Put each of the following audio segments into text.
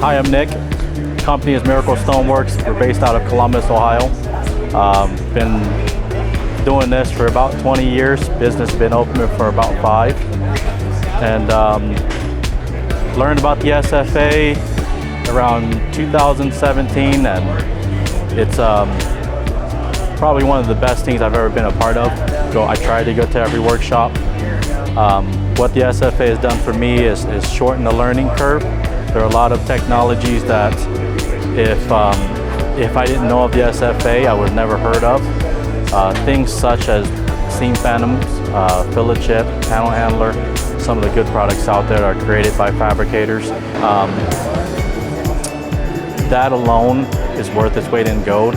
Hi, I'm Nick. Company is Miracle Stoneworks. We're based out of Columbus, Ohio. Been doing this for about 20 years. Business been open for about 5. And learned about the SFA around 2017, and it's probably one of the best things I've ever been a part of. I try to go to every workshop. What the SFA has done for me is shorten the learning curve. There are a lot of technologies that if I didn't know of the SFA, I would have never heard of. Things such as seam phantoms, fillet chip, panel handler, some of the good products out there are created by fabricators. That alone is worth its weight in gold.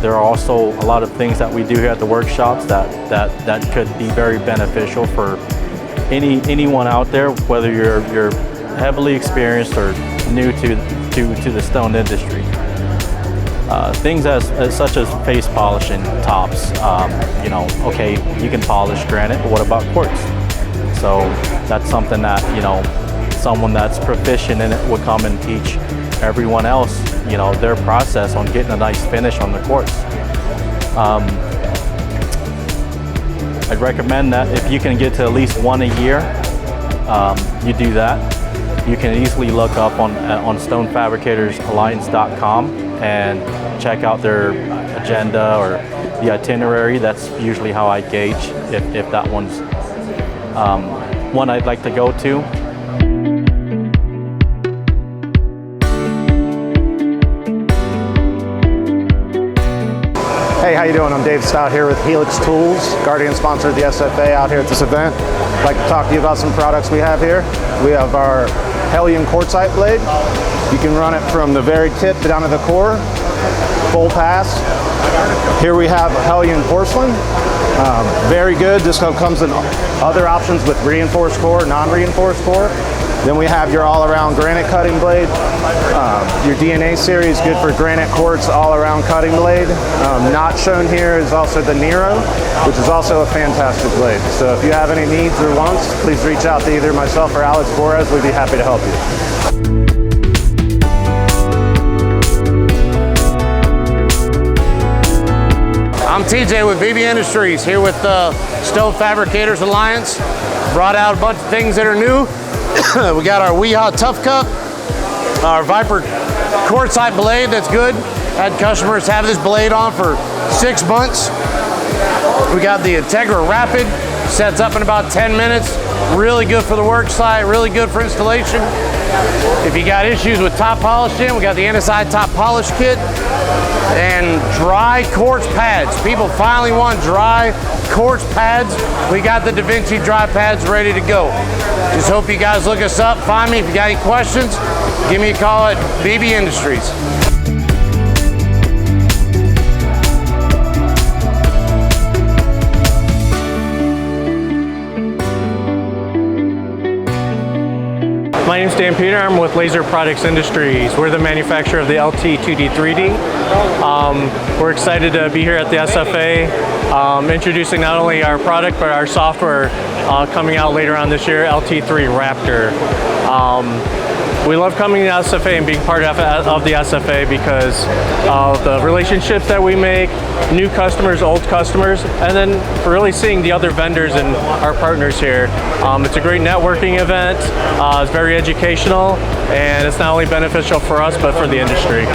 There are also a lot of things that we do here at the workshops that could be very beneficial for anyone out there, whether you're heavily experienced or new to the stone industry. Things such as face polishing tops. Okay, you can polish granite, but what about quartz? So that's something that someone that's proficient in it would come and teach everyone else their process on getting a nice finish on the quartz. I'd recommend that if you can get to at least one a year, you do that. You can easily look up on stonefabricatorsalliance.com and check out their agenda or the itinerary. That's usually how I gauge if that one's one I'd like to go to. Hey, how you doing? I'm Dave Stout here with Helix Tools, Guardian sponsor of the SFA out here at this event. I'd like to talk to you about some products we have here. We have our Hellion quartzite blade. You can run it from the very tip down to the core, full pass. Here we have Hellion porcelain. Very good. This comes in other options with reinforced core, non-reinforced core. Then we have your all-around granite cutting blade. Your DNA series, good for granite quartz all-around cutting blade. Not shown here is also the Nero, which is also a fantastic blade. So if you have any needs or wants, please reach out to either myself or Alex Borez. We'd be happy to help you. I'm TJ with BB Industries, here with Stone Fabricators Alliance. Brought out a bunch of things that are new. We got our Weehaw Tough Cup, our Viper quartzite blade that's good. Had customers have this blade on for 6 months. We got the Integra Rapid, sets up in about 10 minutes. Really good for the work site, really good for installation. If you got issues with top polishing, we got the NSI Top Polish Kit. And dry quartz pads. People finally want dry quartz pads. We got the Da Vinci dry pads ready to go. Just hope you guys look us up, find me. If you got any questions, give me a call at BB Industries. My name's Dan Peter. I'm with Laser Products Industries. We're the manufacturer of the LT 2D 3D. We're excited to be here at the SFA, introducing not only our product but our software coming out later on this year, LT3 Raptor. We love coming to the SFA and being part of the SFA because of the relationships that we make, new customers, old customers, and then really seeing the other vendors and our partners here. It's a great networking event, it's very educational, and it's not only beneficial for us but for the industry.